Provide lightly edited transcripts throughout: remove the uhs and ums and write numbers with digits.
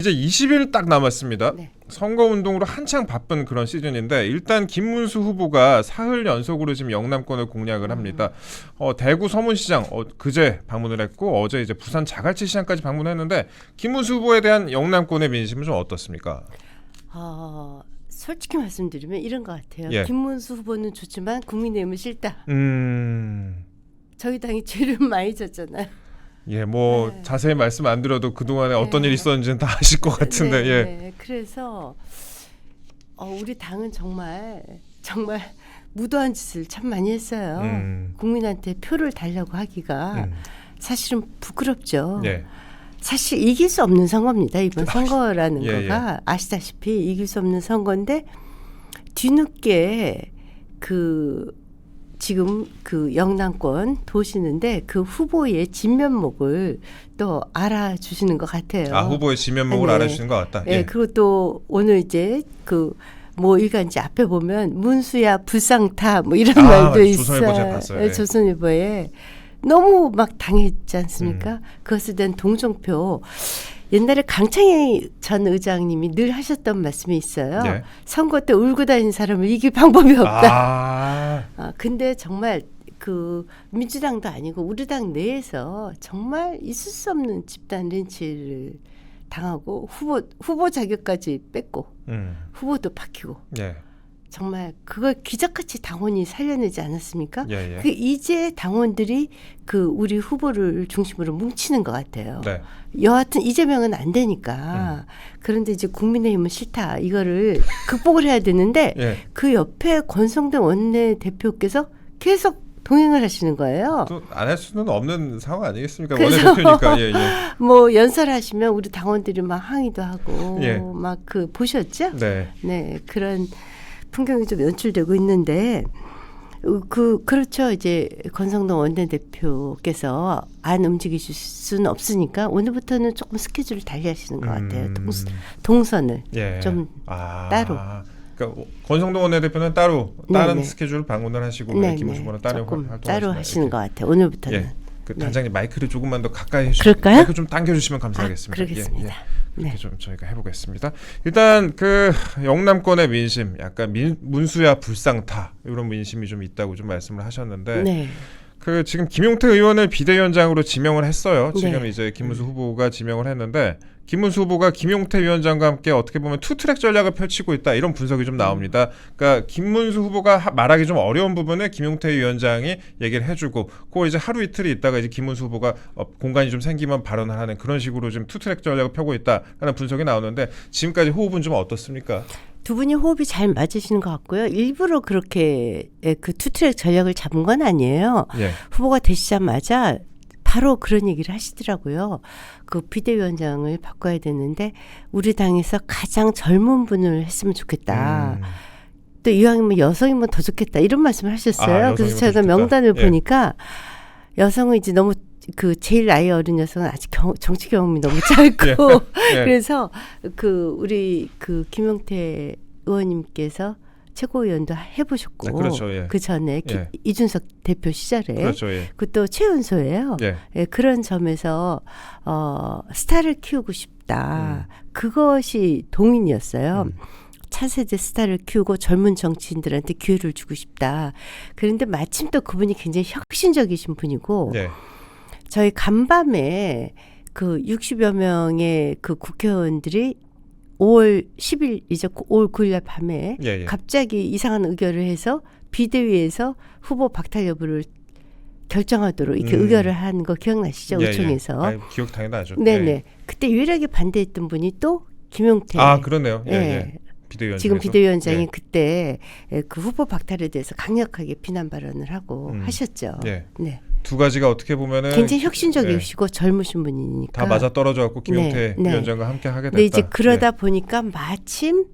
이제 20일 딱 남았습니다. 네. 선거운동으로 한창 바쁜 그런 시즌인데 일단 김문수 후보가 사흘 연속으로 지금 영남권을 공략을 합니다. 대구 서문시장 그제 방문을 했고 어제 이제 부산 자갈치 시장까지 방문했는데 김문수 후보에 대한 영남권의 민심은 좀 어떻습니까? 솔직히 말씀드리면 이런 것 같아요. 예. 김문수 후보는 좋지만 국민의힘은 싫다. 저희 당이 죄를 많이 졌잖아요. 예, 뭐 네. 자세히 말씀 안 드려도 그동안에 어떤 네. 일이 있었는지는 다 아실 것 같은데 네, 예. 네. 그래서 우리 당은 정말 무도한 짓을 참 많이 했어요. 국민한테 표를 달라고 하기가 사실은 부끄럽죠. 예. 사실 이길 수 없는 선거입니다. 이번 선거라는 예, 거가 아시다시피 이길 수 없는 선거인데 뒤늦게 지금 영남권 도시는데 그 후보의 진면목을 또 알아주시는 것 같아요. 후보의 진면목을 네. 알아주시는 것 같다. 예. 그리고 또 오늘 이제 뭐 일간지 앞에 보면 문수야 불상타 뭐 이런 말도 있어요. 조선일보 제가 봤어요. 예, 조선일보에 너무 막 당했지 않습니까? 그것에 대한 동정표. 옛날에 강창희 전 의장님이 늘 하셨던 말씀이 있어요. 예. 선거 때 울고 다니는 사람을 이길 방법이 없다. 근데 정말 민주당도 아니고 우리 당 내에서 정말 있을 수 없는 집단 린치를 당하고 후보 자격까지 뺏고 후보도 바뀌고 예. 정말 그걸 기적같이 당원이 살려내지 않았습니까? 예. 이제 당원들이 우리 후보를 중심으로 뭉치는 것 같아요. 네. 여하튼 이재명은 안 되니까. 그런데 이제 국민의힘은 싫다. 이거를 극복을 해야 되는데 예. 그 옆에 권성동 원내대표께서 계속 동행을 하시는 거예요. 또 안 할 수는 없는 상황 아니겠습니까? 그래서 원내대표니까. 예. 뭐 연설하시면 우리 당원들이 막 항의도 하고 예. 막 보셨죠? 네. 네, 그런 풍경이 좀 연출되고 있는데 그렇죠. 이제 권성동 원내대표께서 안 움직이실 수는 없으니까 오늘부터는 조금 스케줄을 달리하시는 것 같아요. 동선을 예. 좀 따로. 그러니까 권성동 원내대표는 따로 다른 네네. 스케줄 방문을 하시고 네네. 김문수 후보는 다른 조금 활동을 따로 하시는 것 같아요. 오늘부터는. 예. 네. 단장님 마이크를 조금만 더 가까이 해주시면 그럴까요? 마이크 좀 당겨주시면 감사하겠습니다. 그러겠습니다. 그렇게 네. 좀 저희가 해보겠습니다. 일단 영남권의 민심, 약간 문수야 불상타 이런 민심이 좀 있다고 좀 말씀을 하셨는데, 네. 지금 김용태 의원을 비대위원장으로 지명을 했어요. 지금 네. 이제 김문수 후보가 지명을 했는데 김문수 후보가 김용태 위원장과 함께 어떻게 보면 투트랙 전략을 펼치고 있다 이런 분석이 좀 나옵니다. 그러니까 김문수 후보가 말하기 좀 어려운 부분을 김용태 위원장이 얘기를 해주고, 이제 하루 이틀이 있다가 이제 김문수 후보가 공간이 좀 생기면 발언을 하는 그런 식으로 지금 투트랙 전략을 펴고 있다라는 분석이 나오는데 지금까지 호흡은 좀 어떻습니까? 두 분이 호흡이 잘 맞으시는 것 같고요. 일부러 그렇게 투트랙 전략을 잡은 건 아니에요. 예. 후보가 되시자마자 바로 그런 얘기를 하시더라고요. 비대위원장을 바꿔야 되는데 우리 당에서 가장 젊은 분을 했으면 좋겠다. 또 이왕이면 여성이면 더 좋겠다. 이런 말씀을 하셨어요. 그래서 제가 명단을 보니까 여성은 이제 너무 제일 나이 어린 여성은 아직 정치 경험이 너무 짧고 그래서 우리 김용태 의원님께서 최고위원도 해보셨고 그렇죠, 예. 그 전에 예. 이준석 대표 시절에 그렇죠, 예. 그것도 최연소예요. 예. 예, 그런 점에서 스타를 키우고 싶다. 그것이 동인이었어요. 차세대 스타를 키우고 젊은 정치인들한테 기회를 주고 싶다. 그런데 마침 또 그분이 굉장히 혁신적이신 분이고 예. 저희 간밤에 60여 명의 국회의원들이 5월 10일이죠. 5월 9일 날 밤에 예. 갑자기 이상한 의결을 해서 비대위에서 후보 박탈 여부를 결정하도록 이렇게 의결을 한 거 기억나시죠? 의총에서. 기억 당연하죠. 네네. 예. 그때 유일하게 반대했던 분이 또 김용태. 그러네요. 예. 예. 비대위원장. 지금 비대위원장이 그때 후보 박탈에 대해서 강력하게 비난 발언을 하고 하셨죠. 예. 네. 두 가지가 어떻게 보면은 굉장히 혁신적이시고 젊으신 분이니까 다 맞아 떨어져 갖고 김용태 네. 위원장과 함께 하게 됐다. 근데 이제 그러다 보니까 마침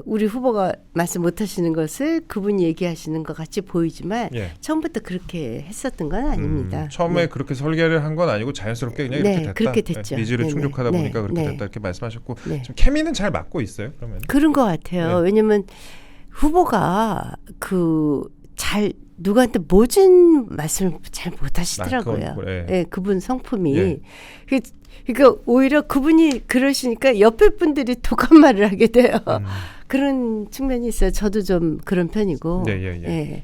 우리 후보가 말씀 못 하시는 것을 그분이 얘기하시는 것 같이 보이지만 처음부터 그렇게 했었던 건 아닙니다. 처음에 그렇게 설계를 한 건 아니고 자연스럽게 그냥 이렇게 됐다. 그렇게 됐죠. 니즈를 충족하다 보니까 그렇게 됐다 이렇게 말씀하셨고 지금 케미는 잘 맞고 있어요. 그러면 그런 것 같아요. 왜냐하면 후보가 누구한테 모진 말씀을 잘 못하시더라고요. 그건, 예, 그분 성품이. 그러니까 오히려 그분이 그러시니까 옆에 분들이 독한 말을 하게 돼요. 그런 측면이 있어요. 저도 좀 그런 편이고. 예.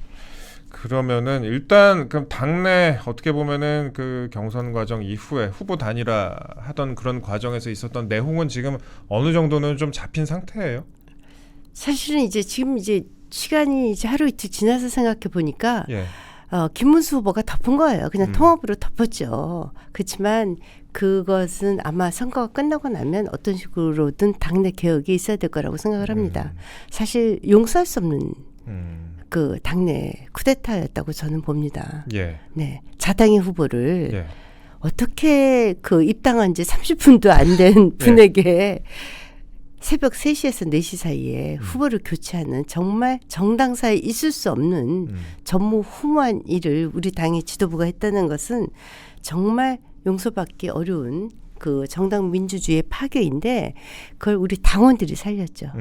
그러면은 일단 그럼 당내 어떻게 보면은 그 경선 과정 이후에 후보 단일화 하던 그런 과정에서 있었던 내용은 지금 어느 정도는 좀 잡힌 상태예요? 사실은 이제 지금 이제 시간이 이제 하루 이틀 지나서 생각해 보니까 예. 김문수 후보가 덮은 거예요. 그냥 통합으로 덮었죠. 그렇지만 그것은 아마 선거가 끝나고 나면 어떤 식으로든 당내 개혁이 있어야 될 거라고 생각을 합니다. 사실 용서할 수 없는 그 당내 쿠데타였다고 저는 봅니다. 예. 네, 자당의 후보를 예. 어떻게 그 입당한 지 30분도 안 된 분에게 새벽 3시에서 4시 사이에 후보를 교체하는 정말 정당사에 있을 수 없는 전무후무한 일을 우리 당의 지도부가 했다는 것은 정말 용서받기 어려운 그 정당 민주주의의 파괴인데 그걸 우리 당원들이 살렸죠.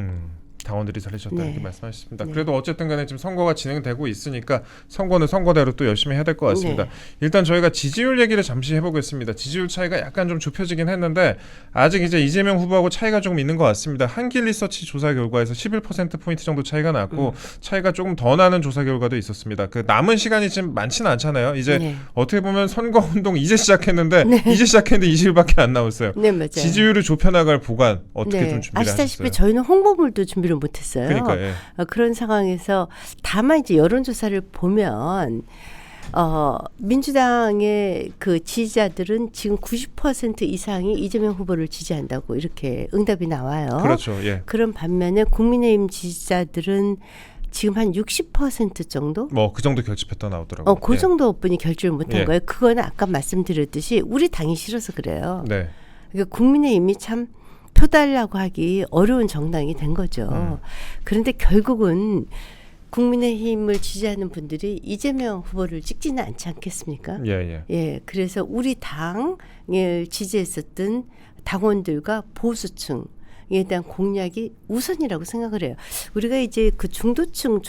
당원들이 살리셨다 네. 이렇게 말씀하셨습니다. 네. 그래도 어쨌든 간에 지금 선거가 진행되고 있으니까 선거는 선거대로 또 열심히 해야 될 것 같습니다. 네. 일단 저희가 지지율 얘기를 잠시 해보겠습니다. 지지율 차이가 약간 좀 좁혀지긴 했는데 아직 이제 이재명 후보하고 차이가 조금 있는 것 같습니다. 한길리서치 조사 결과에서 11%포인트 정도 차이가 났고 차이가 조금 더 나는 조사 결과도 있었습니다. 그 남은 시간이 지금 많지는 않잖아요. 이제 네. 어떻게 보면 선거운동 이제 시작했는데 네. 이제 시작했는데 20일밖에 안 남았어요. 네, 맞아요. 지지율을 좁혀나갈 보관 어떻게 네. 좀 준비를 아시다시피 하셨어요? 저희는 홍보물도 준비를 못했어요. 그러니까 예. 그런 상황에서 다만 이제 여론조사를 보면 민주당의 그 지지자들은 지금 90% 이상이 이재명 후보를 지지한다고 이렇게 응답이 나와요. 그렇죠. 예. 그런 반면에 국민의힘 지지자들은 지금 한 60% 정도? 뭐 그 정도 결집했다 나오더라고요. 그 예. 정도 분이 결집을 못한 예. 거예요. 그거는 아까 말씀드렸듯이 우리 당이 싫어서 그래요. 네. 그러니까 국민의힘이 참 표달라고 하기 어려운 정당이 된 거죠. 그런데 결국은 국민의힘을 지지하는 분들이 이재명 후보를 찍지는 않지 않겠습니까? 예. 예, 그래서 우리 당을 지지했었던 당원들과 보수층에 대한 공략이 우선이라고 생각을 해요. 우리가 이제 그 중도층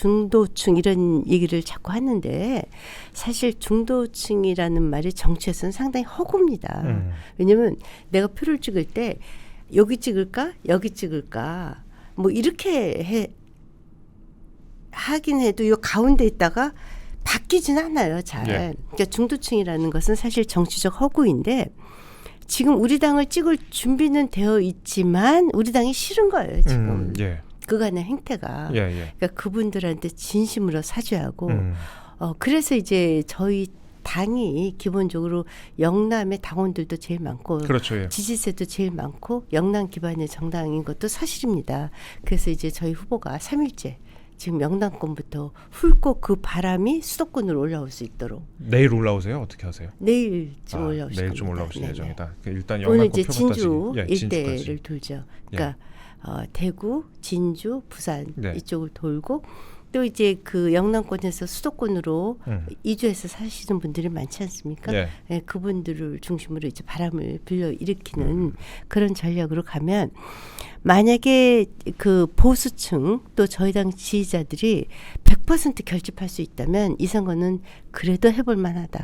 이런 얘기를 자꾸 하는데 사실 중도층이라는 말이 정치에서는 상당히 허구입니다. 왜냐하면 내가 표를 찍을 때 여기 찍을까? 여기 찍을까? 뭐 이렇게 하긴 해도 이 가운데 있다가 바뀌진 않아요. 잘. 예. 그러니까 중도층이라는 것은 사실 정치적 허구인데 지금 우리 당을 찍을 준비는 되어 있지만 우리 당이 싫은 거예요. 지금. 예. 그간의 행태가. 예. 그러니까 그분들한테 진심으로 사죄하고 그래서 이제 저희 당이 기본적으로 영남의 당원들도 제일 많고 그렇죠. 예. 지지세도 제일 많고 영남 기반의 정당인 것도 사실입니다. 그래서 이제 저희 후보가 3일째 지금 영남권부터 훑고 그 바람이 수도권으로 올라올 수 있도록 내일 올라오세요? 어떻게 하세요? 내일쯤 올라오실 내일 좀 겁니다. 올라오실 네네. 예정이다. 일단 오늘 영남권 이제 표본 진주 따지기. 예, 일대를 진주까지. 돌죠. 그러니까 대구, 진주, 부산 네. 이쪽을 돌고 또 이제 그 영남권에서 수도권으로 이주해서 사시는 분들이 많지 않습니까? 예. 예, 그분들을 중심으로 이제 바람을 불러 일으키는 그런 전략으로 가면 만약에 그 보수층 또 저희 당 지지자들이 100% 결집할 수 있다면 이 선거는 그래도 해볼 만하다.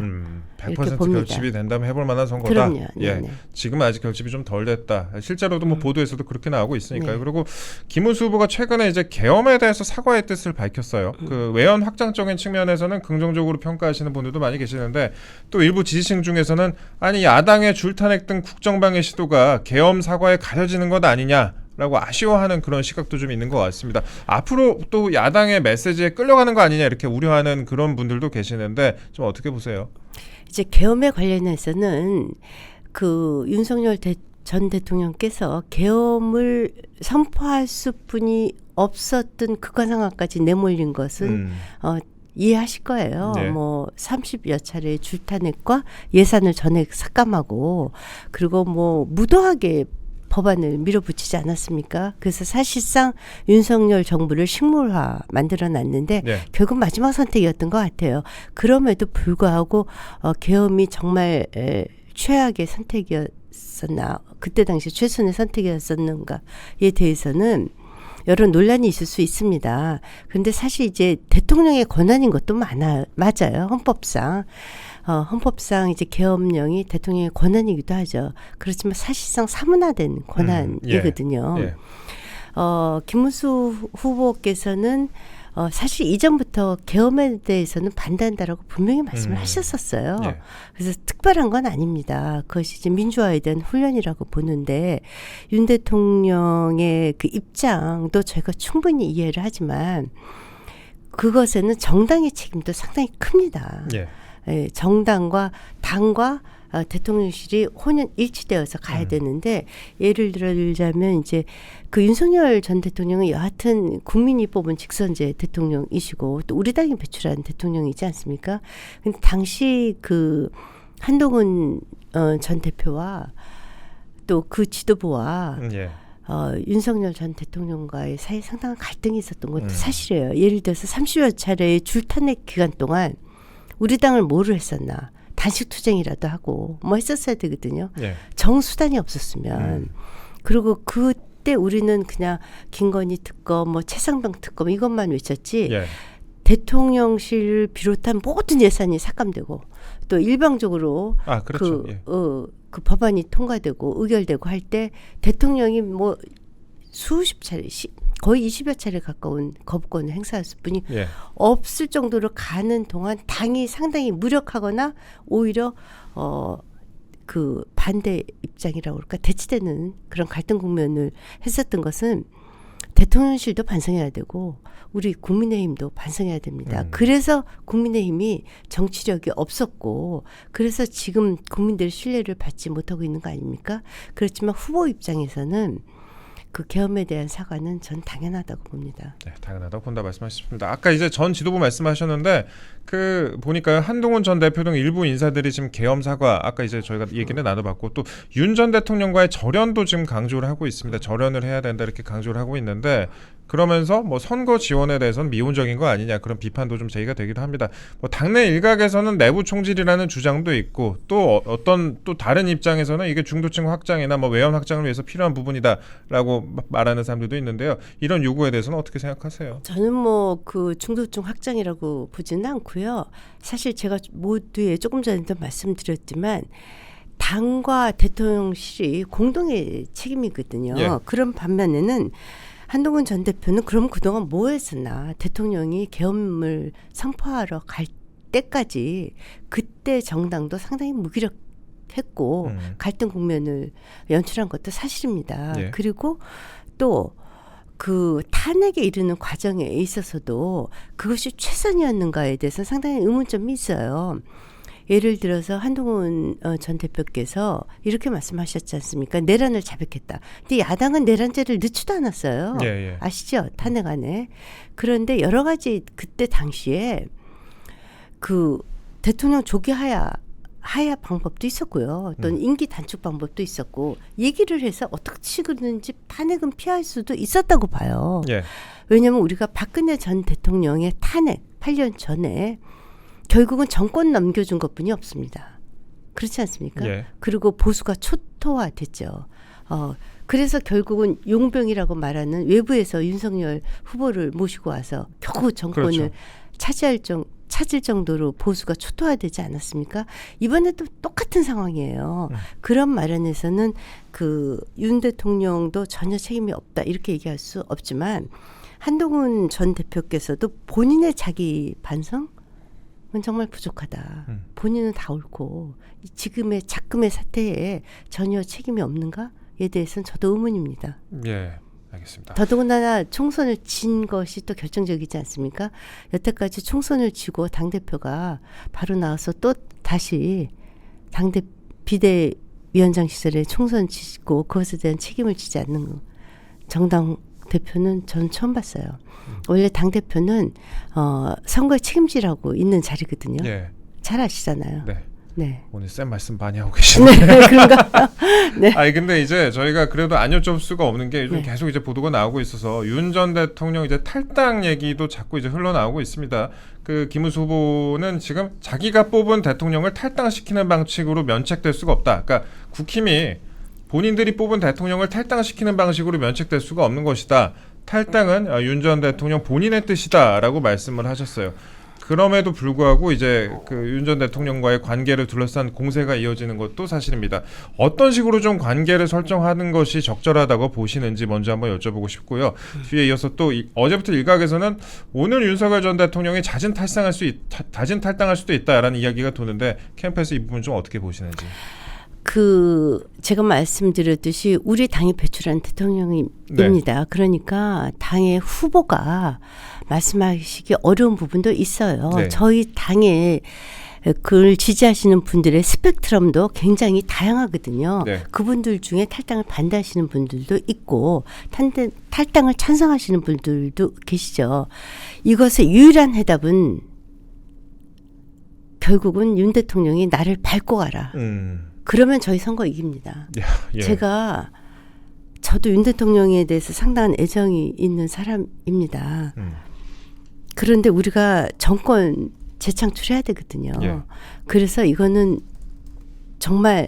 100% 봅니다. 결집이 된다면 해볼 만한 선거다. 그럼요. 예. 네네. 지금은 아직 결집이 좀 덜 됐다. 실제로도 뭐 보도에서도 그렇게 나오고 있으니까요. 네. 그리고 김문수 후보가 최근에 이제 계엄에 대해서 사과의 뜻을 밝혔어요. 그 외연 확장적인 측면에서는 긍정적으로 평가하시는 분들도 많이 계시는데 또 일부 지지층 중에서는 아니 야당의 줄탄핵 등 국정방해 시도가 계엄 사과에 가려지는 것 아니냐. 라고 아쉬워하는 그런 시각도 좀 있는 것 같습니다. 앞으로 또 야당의 메시지에 끌려가는 거 아니냐 이렇게 우려하는 그런 분들도 계시는데 좀 어떻게 보세요? 이제 계엄에 관련해서는 그 윤석열 전 대통령께서 계엄을 선포할 수뿐이 없었던 극한 상황까지 내몰린 것은 이해하실 거예요. 네. 뭐 30여 차례 줄탄핵과 예산을 전액 삭감하고 그리고 뭐 무도하게 법안을 밀어붙이지 않았습니까? 그래서 사실상 윤석열 정부를 식물화 만들어놨는데 네. 결국 마지막 선택이었던 것 같아요. 그럼에도 불구하고 계엄이 정말 최악의 선택이었었나 그때 당시 최선의 선택이었었는가에 대해서는 여러 논란이 있을 수 있습니다. 그런데 사실 이제 대통령의 권한인 것도 맞아요. 헌법상. 헌법상 이제 계엄령이 대통령의 권한이기도 하죠. 그렇지만 사실상 사문화된 권한이거든요. 예. 김문수 후보께서는 사실 이전부터 계엄에 대해서는 반대한다라고 분명히 말씀을 하셨었어요. 예. 그래서 특별한 건 아닙니다. 그것이 이제 민주화에 대한 훈련이라고 보는데 윤 대통령의 그 입장도 저희가 충분히 이해를 하지만 그것에는 정당의 책임도 상당히 큽니다. 예. 예, 정당과 당과 대통령실이 혼연일치되어서 가야 되는데 예를 들자면 이제 그 윤석열 전 대통령은 여하튼 국민이 뽑은 직선제 대통령이시고 또 우리 당이 배출한 대통령이지 않습니까? 근데 당시 그 한동훈 전 대표와 또 그 지도부와 예. 윤석열 전 대통령과의 사이에 상당한 갈등이 있었던 것도 사실이에요. 예를 들어서 30여 차례의 줄탄핵 기간 동안 우리 당을 뭐를 했었나. 단식 투쟁이라도 하고 뭐 했었어야 되거든요. 예. 정수단이 없었으면. 그리고 그때 우리는 그냥 김건희 특검, 뭐 최상병 특검 이것만 외쳤지. 예. 대통령실을 비롯한 모든 예산이 삭감되고 또 일방적으로 그렇죠. 그 법안이 통과되고 의결되고 할 때 대통령이 뭐 수십 차례 거의 20여 차례 가까운 거부권을 행사했을 뿐이 예. 없을 정도로 가는 동안 당이 상당히 무력하거나 오히려 그 반대 입장이라고 그럴까 대치되는 그런 갈등 국면을 했었던 것은 대통령실도 반성해야 되고 우리 국민의힘도 반성해야 됩니다. 그래서 국민의힘이 정치력이 없었고 그래서 지금 국민들의 신뢰를 받지 못하고 있는 거 아닙니까? 그렇지만 후보 입장에서는 그 계엄에 대한 사과는 전 당연하다고 봅니다. 네, 당연하다고 본다 말씀하셨습니다. 아까 이제 전 지도부 말씀하셨는데 그 보니까 한동훈 전 대표 등 일부 인사들이 지금 계엄 사과 아까 이제 저희가 얘기는 나눠봤고 또 윤 전 대통령과의 절연도 지금 강조를 하고 있습니다. 절연을 해야 된다 이렇게 강조를 하고 있는데 그러면서 뭐 선거 지원에 대해서는 미온적인 거 아니냐 그런 비판도 좀 제기가 되기도 합니다. 뭐 당내 일각에서는 내부 총질이라는 주장도 있고 또 어떤 또 다른 입장에서는 이게 중도층 확장이나 뭐 외연 확장을 위해서 필요한 부분이다라고 말하는 사람들도 있는데요. 이런 요구에 대해서는 어떻게 생각하세요? 저는 뭐 그 중도층 확장이라고 보지는 않고요. 사실 제가 모두에 조금 전에도 말씀드렸지만 당과 대통령실이 공동의 책임이거든요. 예. 그런 반면에는 한동훈 전 대표는 그럼 그동안 뭐 했었나. 대통령이 계엄을 선포하러 갈 때까지 그때 정당도 상당히 무기력했고 갈등 국면을 연출한 것도 사실입니다. 예. 그리고 또 그 탄핵에 이르는 과정에 있어서도 그것이 최선이었는가에 대해서 상당히 의문점이 있어요. 예를 들어서 한동훈 전 대표께서 이렇게 말씀하셨지 않습니까? 내란을 자백했다. 근데 야당은 내란죄를 넣지도 않았어요. 예, 예. 아시죠? 탄핵 안에. 그런데 여러 가지 그때 당시에 그 대통령 조기 하야 방법도 있었고요. 또는 임기 단축 방법도 있었고 얘기를 해서 어떻게든지 탄핵은 피할 수도 있었다고 봐요. 예. 왜냐하면 우리가 박근혜 전 대통령의 탄핵 8년 전에 결국은 정권 넘겨준 것뿐이 없습니다. 그렇지 않습니까? 예. 그리고 보수가 초토화됐죠. 그래서 결국은 용병이라고 말하는 외부에서 윤석열 후보를 모시고 와서 겨우 정권을 그렇죠. 찾을 정도로 보수가 초토화되지 않았습니까? 이번에도 똑같은 상황이에요. 그런 마련에서는 그 윤 대통령도 전혀 책임이 없다 이렇게 얘기할 수 없지만 한동훈 전 대표께서도 본인의 자기 반성은 정말 부족하다. 본인은 다 옳고 지금의 작금의 사태에 전혀 책임이 없는가에 대해서는 저도 의문입니다. 예. 알겠습니다. 더더군다나 총선을 진 것이 또 결정적이지 않습니까? 여태까지 총선을 지고 당대표가 바로 나와서 또 다시 비대위원장 시절에 총선 지고 그것에 대한 책임을 지지 않는 정당 대표는 전 처음 봤어요. 원래 당대표는 선거에 책임지라고 있는 자리거든요. 예. 잘 아시잖아요. 네. 네. 오늘 쌤 말씀 많이 하고 계시네요. 네, 그런가? 네. 아니 근데 이제 저희가 그래도 안 여쭤볼 수가 없는 게 요즘 네. 계속 이제 보도가 나오고 있어서 윤 전 대통령 이제 탈당 얘기도 자꾸 이제 흘러나오고 있습니다. 그 김문수 후보는 지금 자기가 뽑은 대통령을 탈당시키는 방식으로 면책될 수가 없다. 그러니까 국힘이 본인들이 뽑은 대통령을 탈당시키는 방식으로 면책될 수가 없는 것이다. 탈당은 윤 전 대통령 본인의 뜻이다라고 말씀을 하셨어요. 그럼에도 불구하고 이제 그 윤 전 대통령과의 관계를 둘러싼 공세가 이어지는 것도 사실입니다. 어떤 식으로 좀 관계를 설정하는 것이 적절하다고 보시는지 먼저 한번 여쭤보고 싶고요. 뒤에 이어서 또 어제부터 일각에서는 오늘 윤석열 전 대통령이 자진 탈당할 수도 있다라는 이야기가 도는데 캠프에서 이 부분 좀 어떻게 보시는지. 제가 말씀드렸듯이 우리 당이 배출한 대통령입니다. 네. 그러니까 당의 후보가 말씀하시기 어려운 부분도 있어요. 네. 저희 당에 그걸 지지하시는 분들의 스펙트럼도 굉장히 다양하거든요. 네. 그분들 중에 탈당을 반대하시는 분들도 있고 탈당을 찬성하시는 분들도 계시죠. 이것의 유일한 해답은 결국은 윤 대통령이 나를 밟고 가라. 그러면 저희 선거 이깁니다. 예. 저도 윤 대통령에 대해서 상당한 애정이 있는 사람입니다. 그런데 우리가 정권 재창출해야 되거든요. 예. 그래서 이거는 정말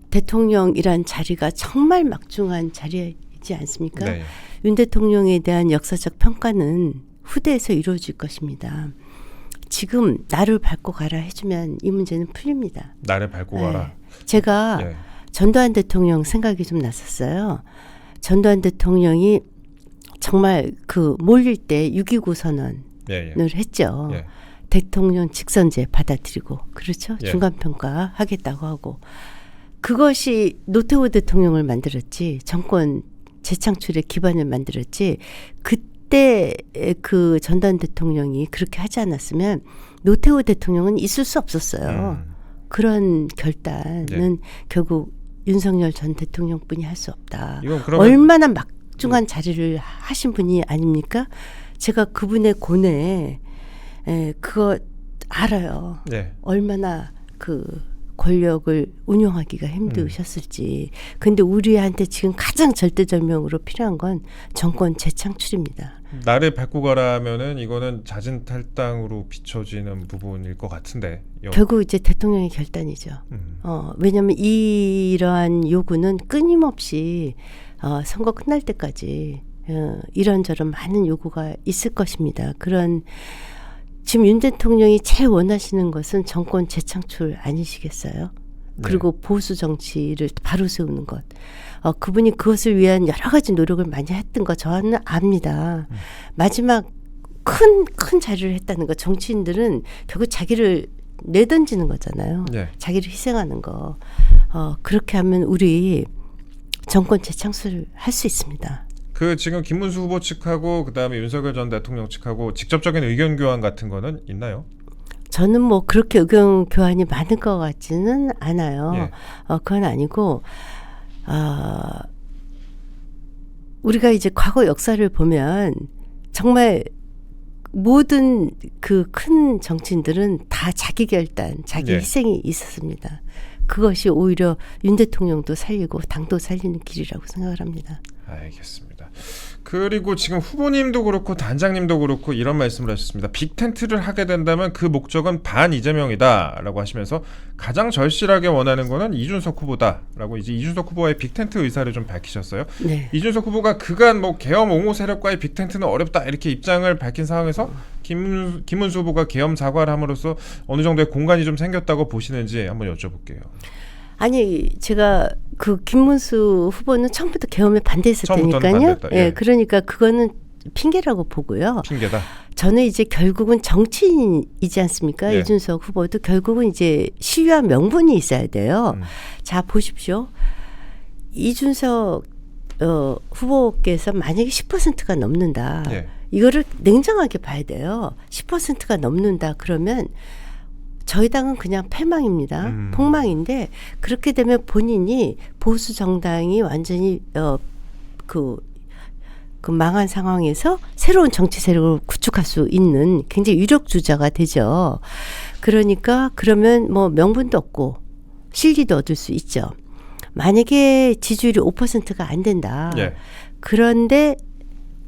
대통령이란 자리가 정말 막중한 자리이지 않습니까? 네. 윤 대통령에 대한 역사적 평가는 후대에서 이루어질 것입니다. 지금 나를 밟고 가라 해주면 이 문제는 풀립니다. 나를 밟고 가라. 제가 예. 전두환 대통령 생각이 좀 났었어요. 전두환 대통령이 정말 그 몰릴 때 6.29 선언을 예. 했죠. 예. 대통령 직선제 받아들이고 그렇죠. 예. 중간평가 하겠다고 하고 그것이 노태우 대통령을 만들었지 정권 재창출의 기반을 만들었지 그때 그 전두환 대통령이 그렇게 하지 않았으면 노태우 대통령은 있을 수 없었어요. 그런 결단은 결국 윤석열 전 대통령뿐이 할 수 없다. 이건 그러면 얼마나 막중한 자리를 하신 분이 아닙니까? 제가 그분의 고뇌 그거 알아요. 네. 얼마나 그 권력을 운용하기가 힘드셨을지. 근데 우리한테 지금 가장 절대절명으로 필요한 건 정권 재창출입니다. 나를 밟고 가라면은 이거는 자진 탈당으로 비춰지는 부분일 것 같은데. 결국 이제 대통령의 결단이죠. 왜냐하면 이러한 요구는 끊임없이 선거 끝날 때까지 이런저런 많은 요구가 있을 것입니다. 지금 윤 대통령이 제일 원하시는 것은 정권 재창출 아니시겠어요? 그리고 보수 정치를 바로 세우는 것. 그분이 그것을 위한 여러 가지 노력을 많이 했던 거 저는 압니다. 마지막 큰 자리를 했다는 거. 정치인들은 결국 자기를 내던지는 거잖아요. 네. 자기를 희생하는 거. 그렇게 하면 우리 정권 재창출 할 수 있습니다. 지금 김문수 후보 측하고 그다음에 윤석열 전 대통령 측하고 직접적인 의견 교환 같은 거는 있나요? 저는 뭐 그렇게 의견 교환이 많을 것 같지는 않아요. 예. 그건 아니고 우리가 이제 과거 역사를 보면 정말 모든 그 큰 정치인들은 다 자기 결단, 자기 예. 희생이 있었습니다. 그것이 오히려 윤 대통령도 살리고 당도 살리는 길이라고 생각을 합니다. 알겠습니다. 그리고 지금 후보님도 그렇고 단장님도 그렇고 이런 말씀을 하셨습니다. 빅텐트를 하게 된다면 그 목적은 반 이재명이다라고 하시면서 가장 절실하게 원하는 거는 이준석 후보다라고 이제 이준석 후보의 빅텐트 의사를 좀 밝히셨어요. 네. 이준석 후보가 그간 뭐 계엄 옹호 세력과의 빅텐트는 어렵다 이렇게 입장을 밝힌 상황에서 김문수 후보가 계엄 사과를 함으로써 어느 정도의 공간이 좀 생겼다고 보시는지 한번 여쭤볼게요. 아니 제가 그 김문수 후보는 처음부터 계엄에 반대했었다니까요. 반대했다. 예. 그러니까 그거는 핑계라고 보고요. 핑계다. 저는 이제 결국은 정치인이지 않습니까? 예. 이준석 후보도 결국은 이제 시위와 명분이 있어야 돼요. 자 보십시오. 이준석 후보께서 만약에 10%가 넘는다. 예. 이거를 냉정하게 봐야 돼요. 10%가 넘는다 그러면 저희 당은 그냥 패망입니다. 폭망인데 그렇게 되면 본인이 보수 정당이 완전히 그 망한 상황에서 새로운 정치 세력을 구축할 수 있는 굉장히 유력 주자가 되죠. 그러니까 그러면 뭐 명분도 없고 실기도 얻을 수 있죠. 만약에 지지율이 5%가 안 된다. 예. 그런데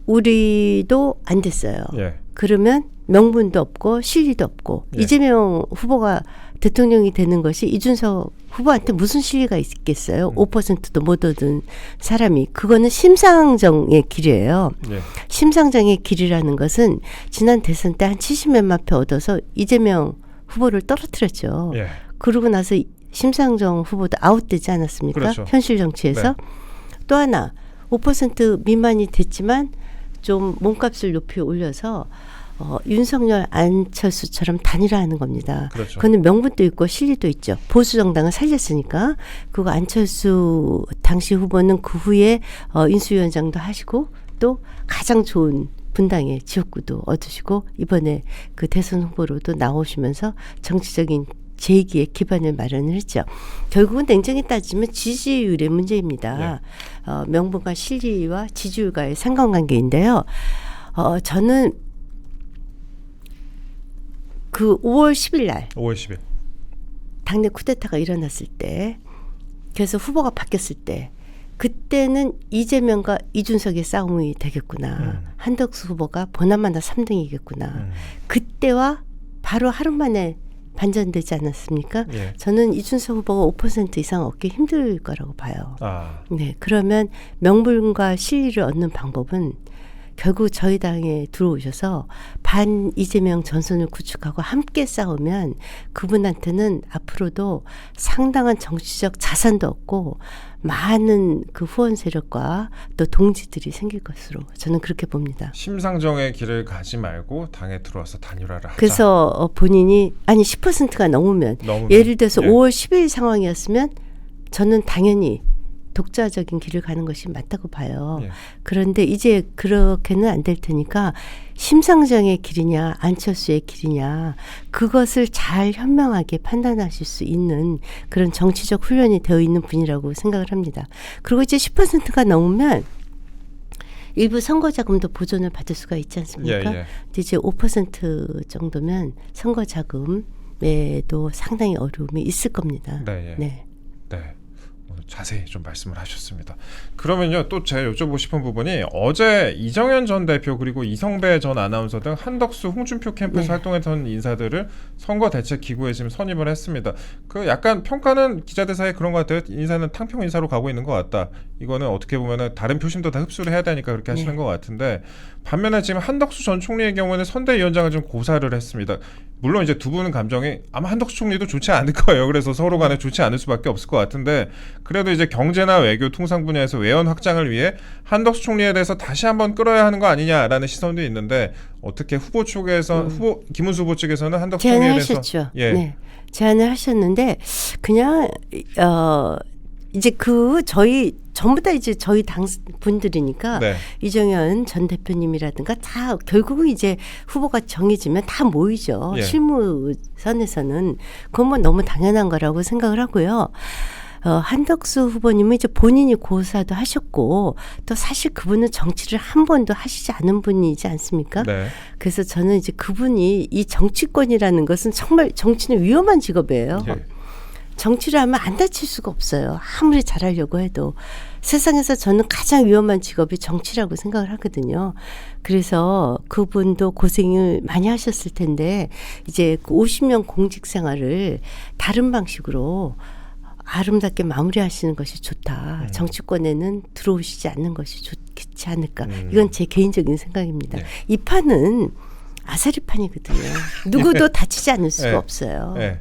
우리도 안 됐어요. 예. 그러면 명분도 없고 실리도 없고 예. 이재명 후보가 대통령이 되는 것이 이준석 후보한테 무슨 실리가 있겠어요? 5%도 못 얻은 사람이. 그거는 심상정의 길이에요. 예. 심상정의 길이라는 것은 지난 대선 때 한 70몇만 표 얻어서 이재명 후보를 떨어뜨렸죠. 예. 그러고 나서 심상정 후보도 아웃되지 않았습니까? 그렇죠. 현실 정치에서. 네. 또 하나 5% 미만이 됐지만 좀 몸값을 높이 올려서 윤석열 안철수처럼 단일화하는 겁니다. 그렇죠. 그거는 명분도 있고 실리도 있죠. 보수 정당을 살렸으니까. 그거 안철수 당시 후보는 그 후에 인수위원장도 하시고 또 가장 좋은 분당의 지역구도 얻으시고 이번에 그 대선 후보로도 나오시면서 정치적인 제2기의 기반을 마련을 했죠. 결국은 냉정히 따지면 지지율의 문제입니다. 명분과 실리와 지지율과의 상관관계인데요. 저는 그 5월 10일 날 5월 10일. 당내 쿠데타가 일어났을 때 그래서 후보가 바뀌었을 때 그때는 이재명과 이준석의 싸움이 되겠구나. 한덕수 후보가 보나마나 3등이겠구나. 그때와 바로 하루 만에 반전되지 않았습니까? 예. 저는 이준석 후보가 5% 이상 얻기 힘들 거라고 봐요. 아. 네, 그러면 명분과 실리를 얻는 방법은 결국 저희 당에 들어오셔서 반 이재명 전선을 구축하고 함께 싸우면 그분한테는 앞으로도 상당한 정치적 자산도 얻고 많은 그 후원 세력과 또 동지들이 생길 것으로 저는 그렇게 봅니다. 심상정의 길을 가지 말고 당에 들어와서 단일화를 하자. 그래서 본인이 아니 10%가 넘으면 예를 들어서 예. 5월 10일 상황이었으면 저는 당연히 독자적인 길을 가는 것이 맞다고 봐요. 예. 그런데 이제 그렇게는 안 될 테니까 심상정의 길이냐 안철수의 길이냐 그것을 잘 현명하게 판단하실 수 있는 그런 정치적 훈련이 되어 있는 분이라고 생각을 합니다. 그리고 이제 10%가 넘으면 일부 선거자금도 보존을 받을 수가 있지 않습니까? 예, 예. 근데 이제 5% 정도면 선거자금에도 상당히 어려움이 있을 겁니다. 네, 예. 네. 네. 오늘 자세히 좀 말씀을 하셨습니다. 그러면요, 또 제가 여쭤보고 싶은 부분이 어제 이정현 전 대표 그리고 이성배 전 아나운서 등 한덕수, 홍준표 캠프에서 네. 활동했던 인사들을 선거대책기구에 지금 선임을 했습니다. 그 약간 평가는 기자들 사이에 그런 것 같아요. 인사는 탕평 인사로 가고 있는 것 같다. 이거는 어떻게 보면은 다른 표심도 다 흡수를 해야 되니까 그렇게 하시는 네. 것 같은데 반면에 지금 한덕수 전 총리의 경우에는 선대위원장을 좀 고사를 했습니다. 물론 이제 두 분은 감정이 아마 한덕수 총리도 좋지 않을 거예요. 그래서 서로 간에 좋지 않을 수밖에 없을 것 같은데 그래도 이제 경제나 외교, 통상 분야에서 외연 확장을 위해 한덕수 총리에 대해서 다시 한번 끌어야 하는 거 아니냐라는 시선도 있는데 어떻게 후보 측에서 김문수 후보 측에서는 한덕수 총리에 제안을 대해서 하셨죠. 예. 네. 제안을 하셨는데 그냥 이제 저희 전부 다 이제 저희 당 분들이니까 네. 이정현 전 대표님이라든가 다 결국은 이제 후보가 정해지면 다 모이죠. 예. 실무선에서는 그건 뭐 너무 당연한 거라고 생각을 하고요. 한덕수 후보님은 이제 본인이 고사도 하셨고 또 사실 그분은 정치를 한 번도 하시지 않은 분이지 않습니까? 네. 그래서 저는 이제 그분이 이 정치권이라는 것은 정말 정치는 위험한 직업이에요. 예. 정치를 하면 안 다칠 수가 없어요. 아무리 잘하려고 해도. 세상에서 저는 가장 위험한 직업이 정치라고 생각을 하거든요. 그래서 그분도 고생을 많이 하셨을 텐데 이제 그 50년 공직 생활을 다른 방식으로 아름답게 마무리하시는 것이 좋다. 정치권에는 들어오시지 않는 것이 좋지 않을까. 이건 제 개인적인 생각입니다. 네. 이 판은 아사리판이거든요. 누구도 다치지 않을 수가 네. 없어요. 네.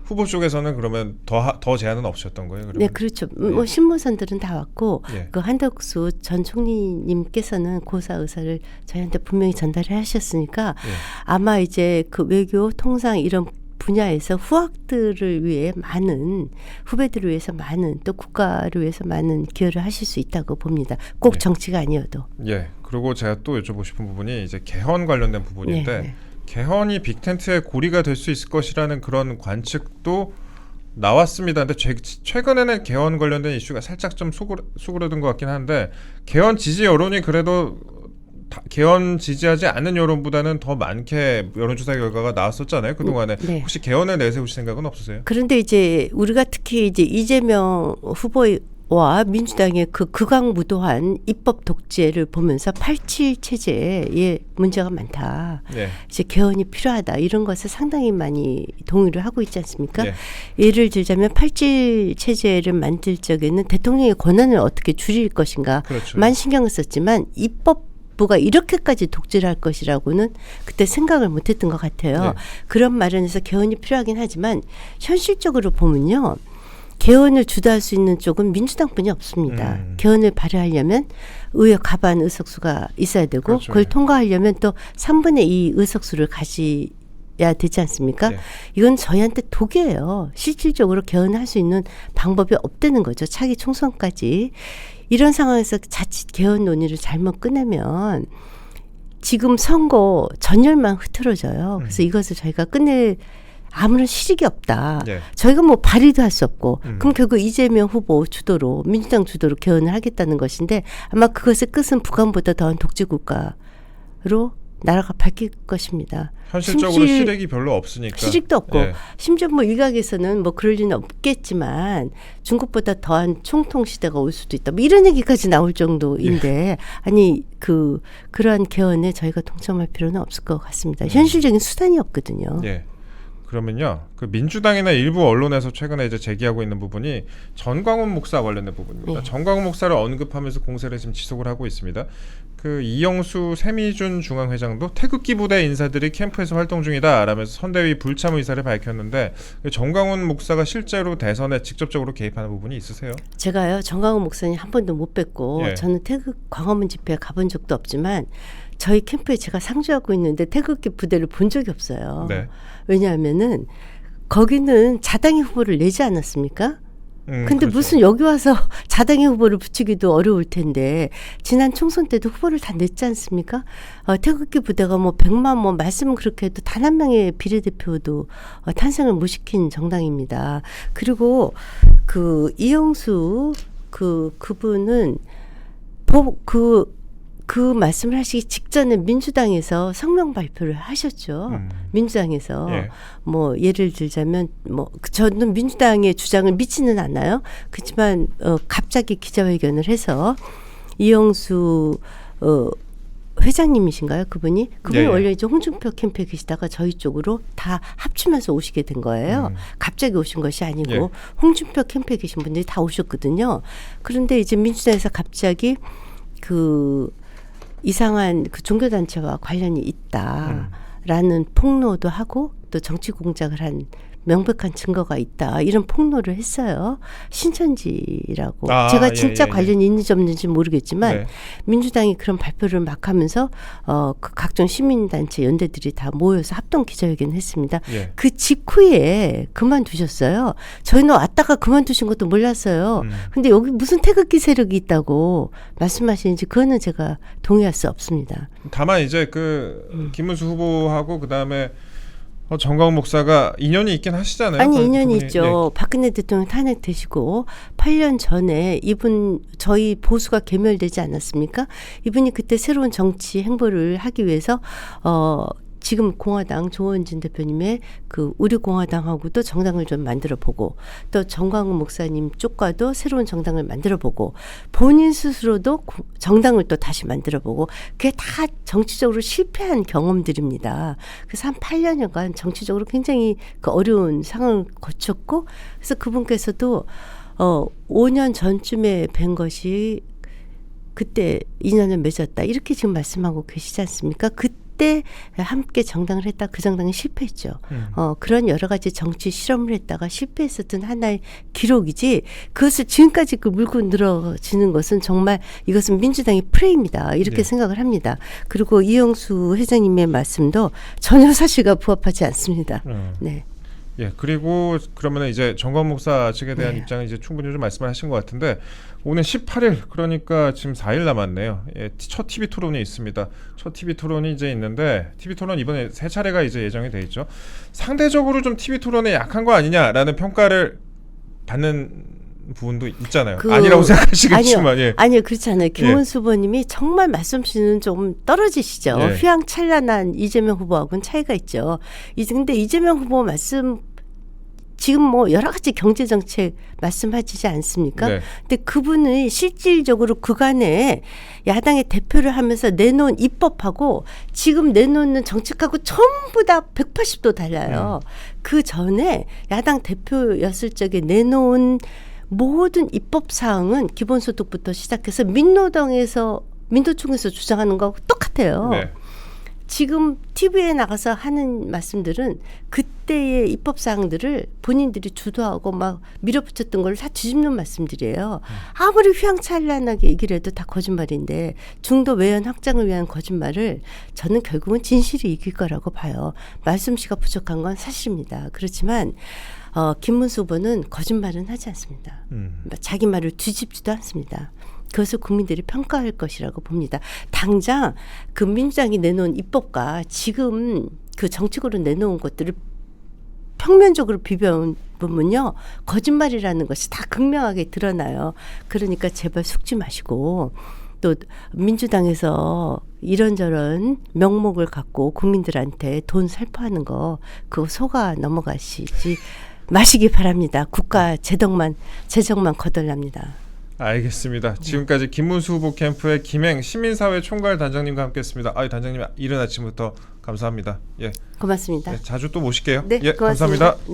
후보 쪽에서는 그러면 더 제안은 없으셨던 거예요? 그러면? 네, 그렇죠. 뭐 신문선들은 다 왔고 예. 그 한덕수 전 총리님께서는 고사 의사를 저희한테 분명히 전달을 하셨으니까 예. 아마 이제 그 외교, 통상 이런 분야에서 후학들을 위해 많은 후배들을 위해서 많은 또 국가를 위해서 많은 기여를 하실 수 있다고 봅니다. 꼭 네. 정치가 아니어도. 예. 그리고 제가 또 여쭤보고 싶은 부분이 이제 개헌 관련된 부분인데 네. 개헌이 빅텐트의 고리가 될 수 있을 것이라는 그런 관측도 나왔습니다. 근데 최근에는 개헌 관련된 이슈가 살짝 좀 수그러든 것 같긴 한데 개헌 지지 여론이 그래도 개헌 지지하지 않는 여론보다는 더 많게 여론조사 결과가 나왔었잖아요. 그동안에. 네. 혹시 개헌을 내세우실 생각은 없으세요? 그런데 이제 우리가 특히 이제 이재명 후보의 와 민주당의 그 극악무도한 입법 독재를 보면서 87 체제에 문제가 많다. 네. 이제 개헌이 필요하다. 이런 것을 상당히 많이 동의를 하고 있지 않습니까? 네. 예를 들자면 87 체제를 만들 적에는 대통령의 권한을 어떻게 줄일 것인가 그렇죠. 만 신경을 썼지만 입법부가 이렇게까지 독재를 할 것이라고는 그때 생각을 못했던 것 같아요. 네. 그런 마련에서 개헌이 필요하긴 하지만 현실적으로 보면요. 개헌을 주도할 수 있는 쪽은 민주당뿐이 없습니다. 개헌을 발의하려면 의회 과반 의석수가 있어야 되고 그렇죠. 그걸 통과하려면 또 3분의 2 의석수를 가져야 되지 않습니까? 네. 이건 저희한테 독이에요. 실질적으로 개헌할 수 있는 방법이 없다는 거죠. 차기 총선까지. 이런 상황에서 자칫 개헌 논의를 잘못 꺼내면 지금 선거 전열만 흐트러져요. 그래서 이것을 저희가 끝낼 아무런 실익이 없다. 네. 저희가 뭐 발의도 할 수 없고 그럼 결국 이재명 후보 주도로 민주당 주도로 개헌을 하겠다는 것인데 아마 그것의 끝은 북한보다 더한 독재국가로 나라가 바뀔 것입니다. 현실적으로 실익이 별로 없으니까. 실익도 없고 예. 심지어 뭐 일각에서는 뭐 그럴 리는 없겠지만 중국보다 더한 총통 시대가 올 수도 있다. 뭐 이런 얘기까지 나올 정도인데 아니 그러한 개헌에 저희가 동참할 필요는 없을 것 같습니다. 현실적인 수단이 없거든요. 예. 그러면요, 그 민주당이나 일부 언론에서 최근에 이제 제기하고 있는 부분이 전광훈 목사 관련된 부분입니다. 네. 전광훈 목사를 언급하면서 공세를 지금 지속을 하고 있습니다. 그 이영수 세미준 중앙회장도 태극기 부대 인사들이 캠프에서 활동 중이다라면서 선대위 불참 의사를 밝혔는데 전광훈 목사가 실제로 대선에 직접적으로 개입하는 부분이 있으세요? 제가요 정광훈 목사님 한 번도 못 뵙고 예. 저는 태극 광화문 집회에 가본 적도 없지만 저희 캠프에 제가 상주하고 있는데 태극기 부대를 본 적이 없어요. 네. 왜냐하면은 거기는 자당의 후보를 내지 않았습니까? 근데 그렇죠. 무슨 여기 와서 자당의 후보를 붙이기도 어려울 텐데 지난 총선 때도 후보를 다 냈지 않습니까? 태극기 부대가 뭐 100만 뭐 말씀은 그렇게 해도 단 한 명의 비례대표도 탄생을 못 시킨 정당입니다. 그리고 그 이영수 그분은 그 말씀을 하시기 직전에 민주당에서 성명 발표를 하셨죠. 민주당에서 예. 뭐 예를 들자면 뭐 저는 민주당의 주장을 믿지는 않아요. 그렇지만 갑자기 기자회견을 해서 이영수 회장님이신가요? 그분이 예, 예. 원래 이제 홍준표 캠프에 계시다가 저희 쪽으로 다 합치면서 오시게 된 거예요. 갑자기 오신 것이 아니고 예. 홍준표 캠프에 계신 분들이 다 오셨거든요. 그런데 이제 민주당에서 갑자기 이상한 종교단체와 관련이 있다라는 폭로도 하고 또 정치 공작을 한 명백한 증거가 있다 이런 폭로를 했어요. 신천지라고 제가 진짜 관련이 있는지 없는지 모르겠지만 네. 민주당이 그런 발표를 막 하면서 그 각종 시민단체 연대들이 다 모여서 합동 기자회견을 했습니다. 예. 그 직후에 그만두셨어요. 저희는 왔다가 그만두신 것도 몰랐어요. 근데 여기 무슨 태극기 세력이 있다고 말씀하시는지 그거는 제가 동의할 수 없습니다. 다만 이제 김문수 후보하고 그 다음에 정광훈 목사가 인연이 있긴 하시잖아요. 아니 그 인연이 부분이. 있죠. 박근혜 대통령 탄핵되시고 8년 전에 이분 저희 보수가 개멸되지 않았습니까? 이분이 그때 새로운 정치 행보를 하기 위해서 지금 공화당 조원진 대표님의 그 우리공화당하고도 정당을 좀 만들어보고 또 정광훈 목사님 쪽과도 새로운 정당을 만들어보고 본인 스스로도 정당을 또 다시 만들어보고 그게 다 정치적으로 실패한 경험들입니다. 그래서 한 8년여간 정치적으로 굉장히 그 어려운 상황을 거쳤고 그래서 그분께서도 5년 전쯤에 뵌 것이 그때 인연을 맺었다 이렇게 지금 말씀하고 계시지 않습니까? 그때 함께 정당을 했다 그 정당이 실패했죠. 그런 여러 가지 정치 실험을 했다가 실패했었던 하나의 기록이지 그것을 지금까지 물고 늘어지는 것은 정말 이것은 민주당의 프레임이다 이렇게 네. 생각을 합니다. 그리고 이영수 회장님의 말씀도 전혀 사실과 부합하지 않습니다. 네. 예, 그리고 그러면 이제 정광훈 목사 측에 대한 네. 입장은 이제 충분히 좀 말씀을 하신 것 같은데 오늘 18일 그러니까 지금 4일 남았네요. 예, 첫 TV 토론이 있습니다. 첫 TV 토론이 이제 있는데 TV 토론 이번에 3차례가 이제 예정이 돼 있죠. 상대적으로 좀 TV 토론에 약한 거 아니냐라는 평가를 받는 부분도 있잖아요. 아니라고 생각하시겠지만 아니요 그렇지 않아요. 김문수 후보님이 정말 말씀씨는 좀 떨어지시죠. 예. 휘황찬란한 이재명 후보하고는 차이가 있죠. 근데 이재명 후보 지금 뭐 여러 가지 경제 정책 말씀하시지 않습니까? 네. 근데 그분이 실질적으로 그간에 야당의 대표를 하면서 내놓은 입법하고 지금 내놓는 정책하고 전부 다 180도 달라요. 그 전에 야당 대표였을 적에 내놓은 모든 입법 사항은 기본소득부터 시작해서 민노총에서 주장하는 거하고 똑같아요. 네. 지금 TV에 나가서 하는 말씀들은 그때의 입법 사항들을 본인들이 주도하고 막 밀어붙였던 걸 다 뒤집는 말씀들이에요. 아무리 휘황찬란하게 얘기를 해도 다 거짓말인데 중도 외연 확장을 위한 거짓말을 저는 결국은 진실이 이길 거라고 봐요. 말씀씨가 부족한 건 사실입니다. 그렇지만 김문수 후보는 거짓말은 하지 않습니다. 자기 말을 뒤집지도 않습니다. 그것을 국민들이 평가할 것이라고 봅니다. 당장 그 민주당이 내놓은 입법과 지금 그 정책으로 내놓은 것들을 평면적으로 비벼보면요. 거짓말이라는 것이 다 극명하게 드러나요. 그러니까 제발 속지 마시고 또 민주당에서 이런저런 명목을 갖고 국민들한테 돈 살포하는 거 그거 속아 넘어가시지 마시기 바랍니다. 국가 재정만 거덜납니다. 알겠습니다. 지금까지 김문수 후보 캠프의 김행 시민사회 총괄 단장님과 함께했습니다. 단장님 이른 아침부터 감사합니다. 예, 고맙습니다. 자주 또 모실게요. 네, 예, 고맙습니다. 감사합니다. 네. 예.